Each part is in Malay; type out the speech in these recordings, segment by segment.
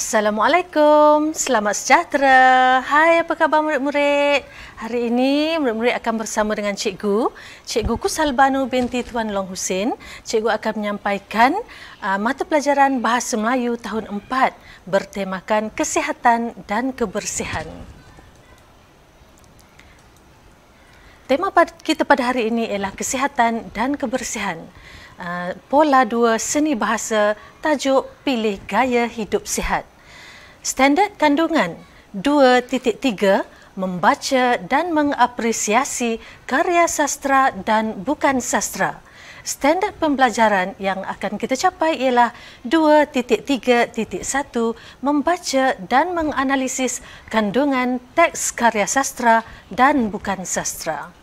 Assalamualaikum, selamat sejahtera. Hai, apa khabar murid-murid? Hari ini murid-murid akan bersama dengan Cikgu Kusalbanu binti Tuan Long Husin. Cikgu akan menyampaikan mata pelajaran Bahasa Melayu tahun 4 bertemakan kesihatan dan kebersihan. Tema kita pada hari ini ialah kesihatan dan kebersihan. Pola 2 seni bahasa, tajuk Pilih Gaya Hidup Sihat. Standard kandungan 2.3 membaca dan mengapresiasi karya sastra dan bukan sastra. Standard pembelajaran yang akan kita capai ialah 2.3.1 membaca dan menganalisis kandungan teks karya sastra dan bukan sastra.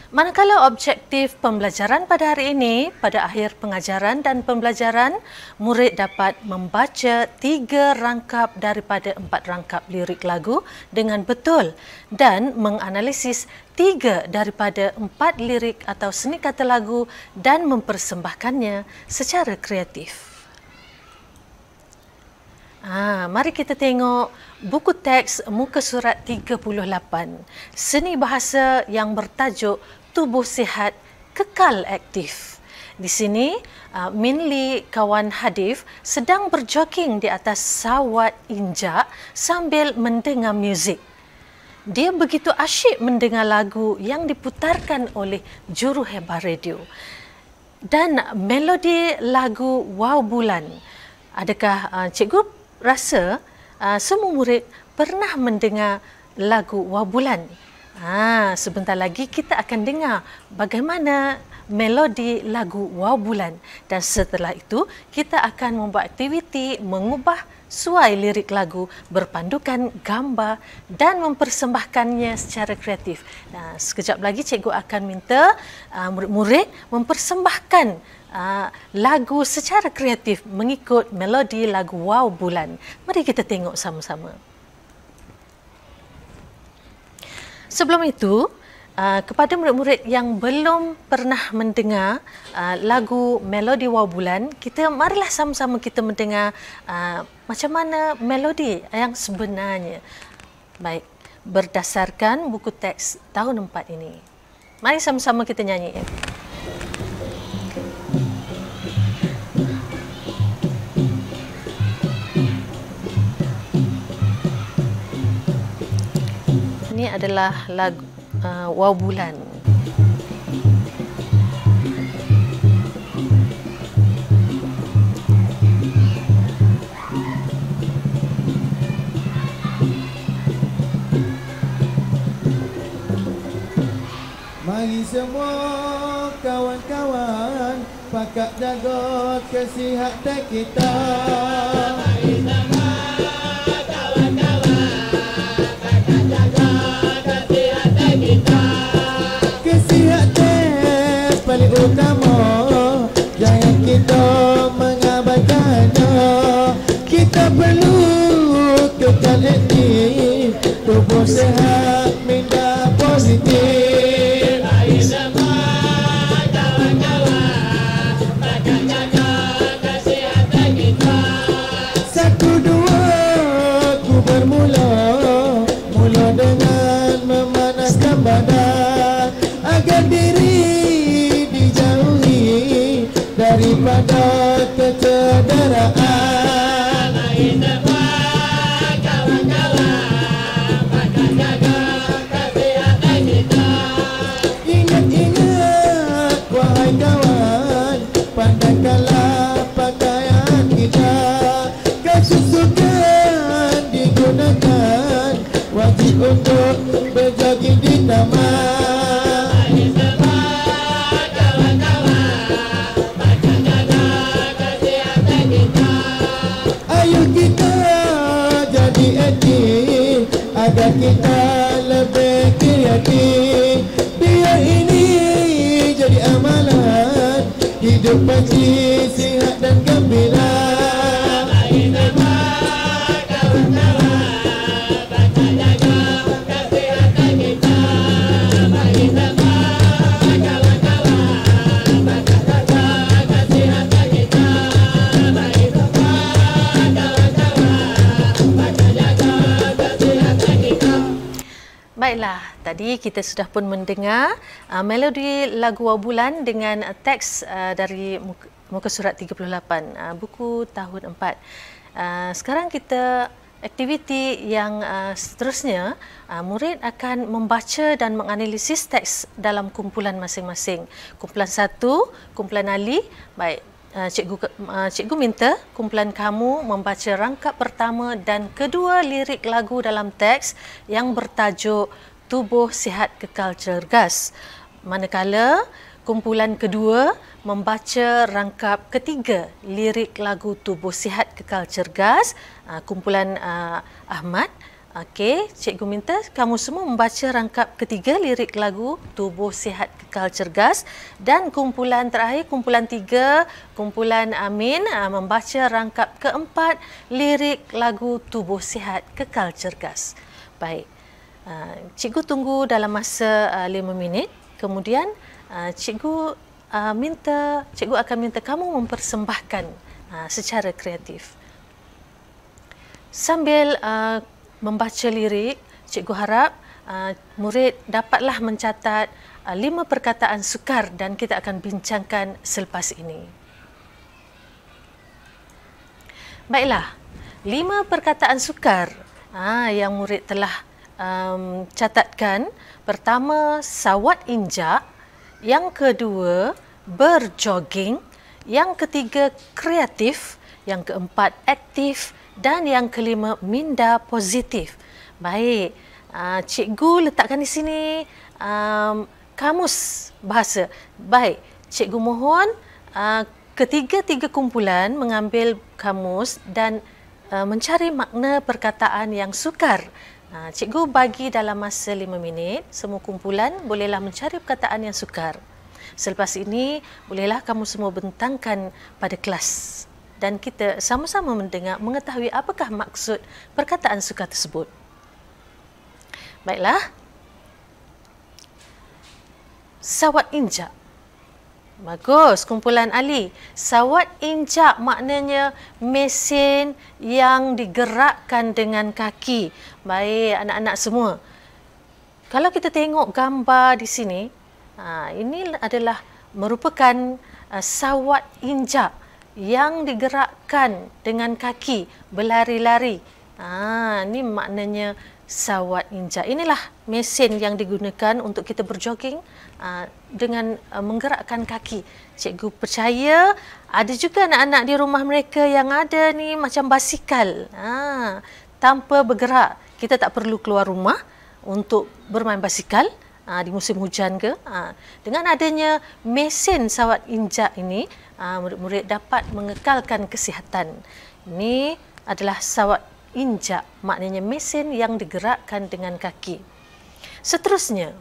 Manakala objektif pembelajaran pada hari ini, pada akhir pengajaran dan pembelajaran, murid dapat membaca 3 rangkap daripada 4 rangkap lirik lagu dengan betul dan menganalisis 3 daripada 4 lirik atau seni kata lagu dan mempersembahkannya secara kreatif. Mari kita tengok buku teks muka surat 38, seni bahasa yang bertajuk Tubuh Sihat Kekal Aktif. Di sini, Min Lee kawan Hadif sedang berjogging di atas sawat injak sambil mendengar muzik. Dia begitu asyik mendengar lagu yang diputarkan oleh juruhebar radio. Dan melodi lagu Wow Bulan. Adakah cikgu rasa semua murid pernah mendengar lagu Wow Bulan? Sebentar lagi kita akan dengar bagaimana melodi lagu Wow Bulan. Dan setelah itu, kita akan membuat aktiviti mengubah suai lirik lagu berpandukan gambar dan mempersembahkannya secara kreatif. Sekejap lagi cikgu akan minta murid-murid mempersembahkan lagu secara kreatif mengikut melodi lagu Wow Bulan. Mari kita tengok sama-sama. Sebelum itu, kepada murid-murid yang belum pernah mendengar lagu melodi Wow Bulan, marilah sama-sama kita mendengar macam mana melodi yang sebenarnya. Baik, berdasarkan buku teks tahun 4 ini. Mari sama-sama kita nyanyi. Ini adalah lagu Wow Bulan. Mari semua kawan-kawan pakat jaga kesihatan kita. Mari semua kesihatan paling utama, jangan kita mengabaikannya. Kita perlu kekal aktif, tubuh sehat, minda positif. Mari semua kawan-kawan pakat jaga kesihatan kita. 1, 2, ku bermula, mula dengan memanaskan badan agar diri dijauhi daripada kecederaan. Mari semua kawan-kawan pakat jaga kesihatan kita. Ingat-ingat wahai kawan, pandangkanlah pakaian kita. Kesusukan digunakan, wajib untuk berjogging di taman. Agar kita lebih kreatif, biar ini jadi amalan, hidup bersih, sihat dan gembira. Mari semua kawan-kawan pakat jaga kesihatan kita. Mari semua kawan-kawan pakat jaga kesihatan kita. Mari semua kawan-kawan Baiklah, tadi kita sudah pun mendengar melodi lagu Wawbulan dengan teks dari muka surat 38, buku tahun 4. Sekarang kita aktiviti yang seterusnya, murid akan membaca dan menganalisis teks dalam kumpulan masing-masing. Kumpulan 1, kumpulan Ali. Baik, cikgu minta kumpulan kamu membaca rangkap pertama dan kedua lirik lagu dalam teks yang bertajuk Tubuh Sihat Kekal Cergas. Manakala kumpulan kedua membaca rangkap ketiga lirik lagu Tubuh Sihat Kekal Cergas, kumpulan Ahmad. Okey, cikgu minta kamu semua membaca rangkap ketiga lirik lagu Tubuh Sihat Kekal Cergas, dan kumpulan terakhir, kumpulan 3, kumpulan Amin membaca rangkap keempat lirik lagu Tubuh Sihat Kekal Cergas. Baik, cikgu tunggu dalam masa 5 minit. Kemudian cikgu akan minta kamu mempersembahkan secara kreatif. Sambil membaca lirik, cikgu harap murid dapatlah mencatat 5 perkataan sukar dan kita akan bincangkan selepas ini. Baiklah, 5 perkataan sukar yang murid telah catatkan. Pertama, sawat injak. Yang kedua, berjoging. Yang ketiga, kreatif. Yang keempat, aktif. Dan yang kelima, minda positif. Baik, cikgu letakkan di sini kamus bahasa. Baik, cikgu mohon ketiga-tiga kumpulan mengambil kamus dan mencari makna perkataan yang sukar. Cikgu bagi dalam masa 5 minit, semua kumpulan bolehlah mencari perkataan yang sukar. Selepas ini, bolehlah kamu semua bentangkan pada kelas dan kita sama-sama mendengar, mengetahui apakah maksud perkataan sukar tersebut. Baiklah. Sawat injak. Bagus, kumpulan Ali. Sawat injak maknanya mesin yang digerakkan dengan kaki. Baik, anak-anak semua. Kalau kita tengok gambar di sini, ini adalah merupakan sawat injak yang digerakkan dengan kaki, berlari-lari. Ini maknanya sawat injak. Inilah mesin yang digunakan untuk kita berjoging dengan menggerakkan kaki. Cikgu percaya ada juga anak-anak di rumah mereka yang ada ni macam basikal. Tanpa bergerak. Kita tak perlu keluar rumah untuk bermain basikal di musim hujan ke. Dengan adanya mesin sawat injak ini, murid-murid dapat mengekalkan kesihatan. Ini adalah sawat injak, maknanya mesin yang digerakkan dengan kaki. Seterusnya,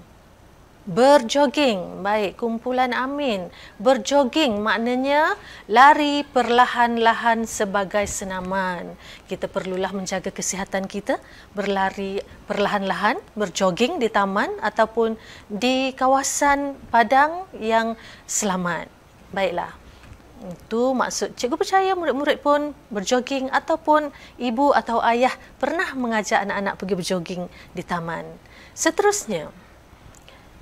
berjoging. Baik, kumpulan Amin. Berjoging maknanya lari perlahan-lahan sebagai senaman. Kita perlulah menjaga kesihatan kita, berlari perlahan-lahan, berjoging di taman ataupun di kawasan padang yang selamat. Baiklah. Itu maksud. Cikgu percaya murid-murid pun berjoging ataupun ibu atau ayah pernah mengajak anak-anak pergi berjoging di taman. Seterusnya,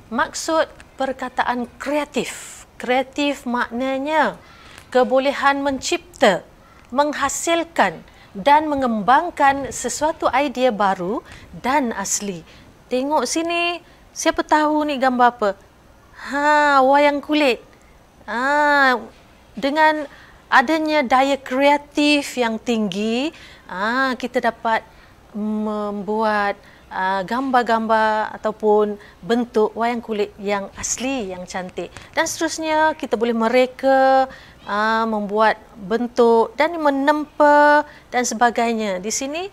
maksud perkataan kreatif. Kreatif maknanya kebolehan mencipta, menghasilkan dan mengembangkan sesuatu idea baru dan asli. Tengok sini, siapa tahu ni gambar apa? Wayang kulit. Dengan adanya daya kreatif yang tinggi, kita dapat membuat gambar-gambar ataupun bentuk wayang kulit yang asli, yang cantik. Dan seterusnya, kita boleh mereka membuat bentuk dan menempa dan sebagainya. Di sini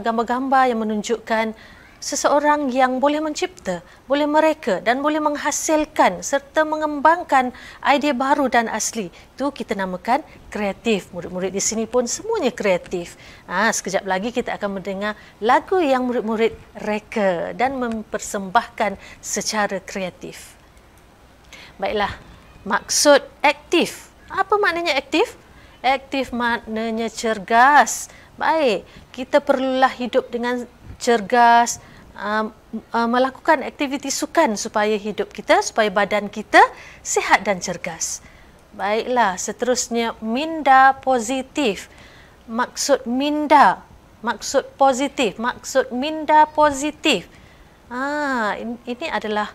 gambar-gambar yang menunjukkan seseorang yang boleh mencipta, boleh mereka dan boleh menghasilkan serta mengembangkan idea baru dan asli. Itu kita namakan kreatif. Murid-murid di sini pun semuanya kreatif. Sekejap lagi kita akan mendengar lagu yang murid-murid reka dan mempersembahkan secara kreatif. Baiklah, maksud aktif. Apa maknanya aktif? Aktif maknanya cergas. Baik, kita perlulah hidup dengan cergas, melakukan aktiviti sukan supaya hidup kita, supaya badan kita sihat dan cergas. Baiklah, seterusnya minda positif. Maksud minda, maksud positif, maksud minda positif. Ini adalah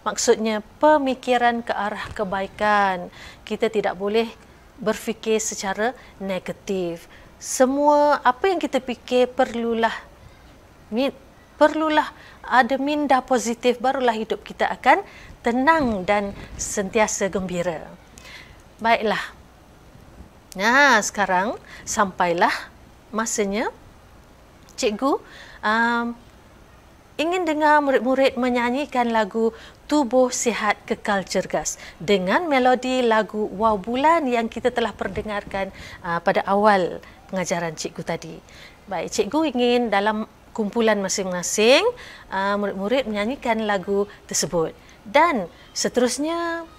maksudnya pemikiran ke arah kebaikan. Kita tidak boleh berfikir secara negatif. Semua apa yang kita fikir perlulah ada minda positif, barulah hidup kita akan tenang dan sentiasa gembira. Baiklah. Nah, sekarang sampailah masanya cikgu ingin dengar murid-murid menyanyikan lagu Tubuh Sihat Kekal Cergas dengan melodi lagu Wow Bulan yang kita telah perdengarkan pada awal pengajaran cikgu tadi. Baik, cikgu ingin dalam kumpulan masing-masing murid-murid menyanyikan lagu tersebut. Dan seterusnya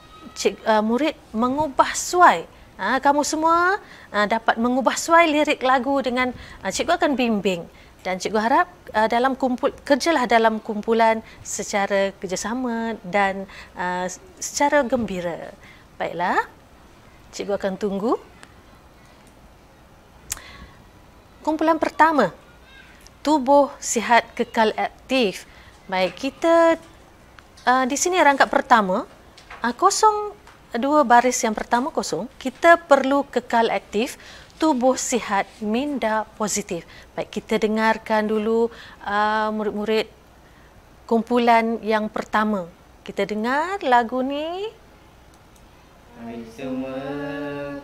murid mengubah suai. Kamu semua dapat mengubah suai lirik lagu dengan cikgu akan bimbing. Dan cikgu harap kerjalah dalam kumpulan secara kerjasama dan secara gembira. Baiklah, cikgu akan tunggu. Kumpulan pertama, Tubuh Sihat Kekal Aktif. Baik, kita di sini rangkap pertama, kosong, dua baris yang pertama kosong. Kita perlu kekal aktif, tubuh sihat, minda positif. Baik, kita dengarkan dulu murid-murid kumpulan yang pertama. Kita dengar lagu ni. Hai semua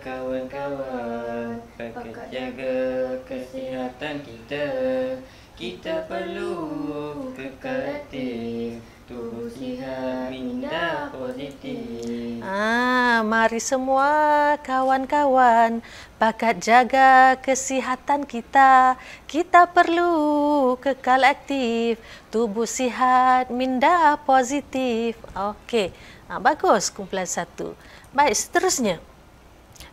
kawan-kawan, pakai jaga kesihatan kita. Kita perlu kekal aktif, tubuh sihat, minda positif. Mari semua kawan-kawan pakat jaga kesihatan kita. Kita perlu kekal aktif, tubuh sihat, minda positif. Okey, bagus kumpulan satu. Baik, seterusnya.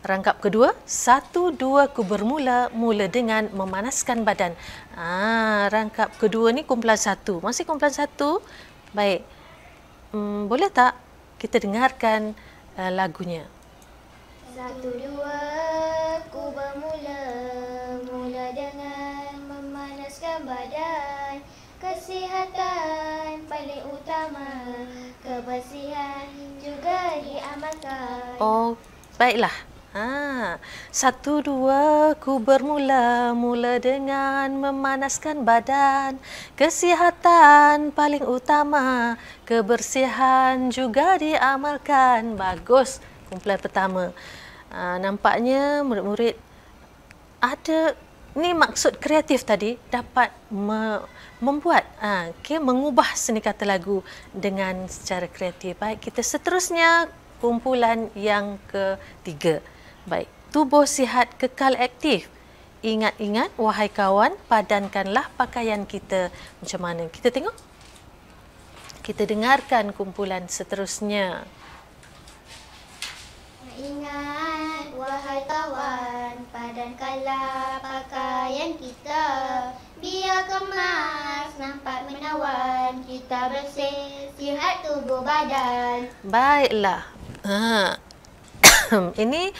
Rangkap kedua, 1, 2, ku bermula, mula dengan memanaskan badan. Rangkap kedua ni kumpulan satu. Masih kumpulan satu? Baik. Boleh tak kita dengarkan lagunya? 1, 2, ku bermula, mula dengan memanaskan badan. Kesihatan paling utama, kebersihan juga diamalkan. Oh, baiklah. 1, 2, ku bermula, mula dengan memanaskan badan. Kesihatan paling utama, kebersihan juga diamalkan. Bagus, kumpulan pertama. Nampaknya murid-murid ada ni maksud kreatif tadi, dapat membuat mengubah seni kata lagu dengan secara kreatif. Baik, kita seterusnya kumpulan yang ketiga. Baik, tubuh sihat kekal aktif. Ingat-ingat wahai kawan, padankanlah pakaian kita. Macam mana? Kita tengok. Kita dengarkan kumpulan seterusnya. Ingat wahai kawan, padankanlah pakaian kita. Biar kemas, nampak menawan, kita bersih, sihat tubuh badan. Baiklah. Ini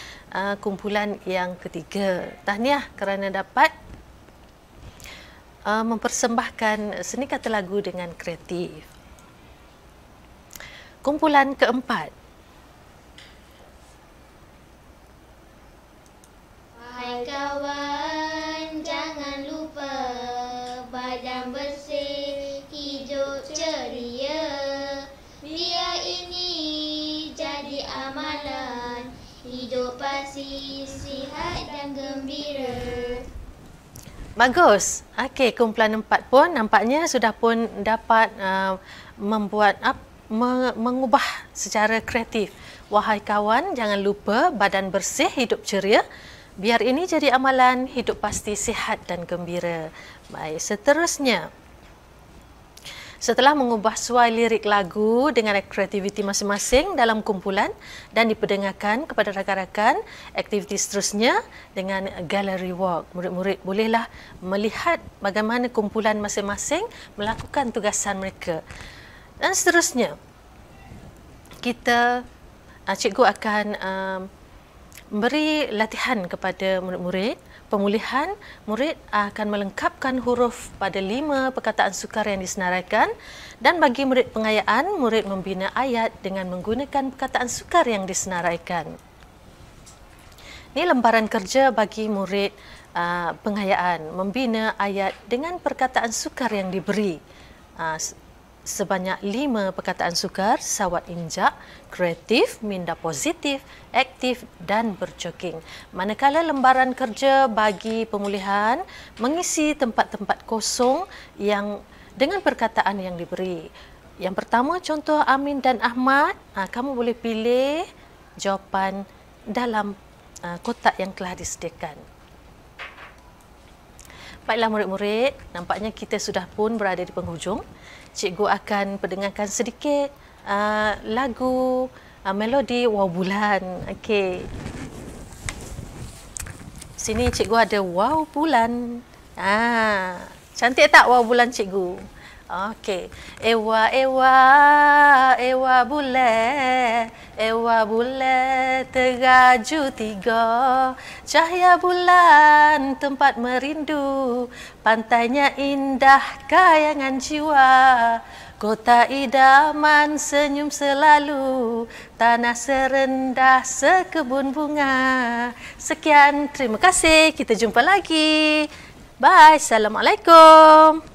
kumpulan yang ketiga. Tahniah kerana dapat mempersembahkan seni kata lagu dengan kreatif. Kumpulan keempat. Wahai kawan, jangan lupa badan bersih, hidup ceria. Biar ini jadi amalan, hidup pasti sihat dan gembira. Bagus. Okey, kumpulan 4 pun nampaknya sudah pun dapat membuat mengubah secara kreatif. Wahai kawan, jangan lupa badan bersih, hidup ceria. Biar ini jadi amalan, hidup pasti sihat dan gembira. Baik, seterusnya. Setelah mengubah suai lirik lagu dengan kreativiti masing-masing dalam kumpulan dan diperdengarkan kepada rakan-rakan, aktiviti seterusnya dengan gallery walk. Murid-murid bolehlah melihat bagaimana kumpulan masing-masing melakukan tugasan mereka. Dan seterusnya, cikgu akan memberi latihan kepada murid-murid. Pemulihan, murid akan melengkapkan huruf pada 5 perkataan sukar yang disenaraikan, dan bagi murid pengayaan, murid membina ayat dengan menggunakan perkataan sukar yang disenaraikan. Ini lembaran kerja bagi murid pengayaan, membina ayat dengan perkataan sukar yang diberi. Sebanyak 5 perkataan sukar: sawat injak, kreatif, minda positif, aktif dan berjogging. Manakala lembaran kerja bagi pemulihan mengisi tempat-tempat kosong yang dengan perkataan yang diberi. Yang pertama, contoh Amin dan Ahmad. Kamu boleh pilih jawapan dalam kotak yang telah disediakan. Baiklah murid-murid, nampaknya kita sudah pun berada di penghujung. Cikgu akan perdengarkan sedikit lagu melodi Wow Bulan. Okey. Sini cikgu ada Wow Bulan. Cantik tak Wow Bulan cikgu? Okey. Ewa ewa ewa bule, ewa bule teraju 3. Cahaya bulan tempat merindu, pantainya indah kayangan jiwa. Kota idaman senyum selalu, tanah serendah sekebun bunga. Sekian, terima kasih. Kita jumpa lagi. Bye. Assalamualaikum.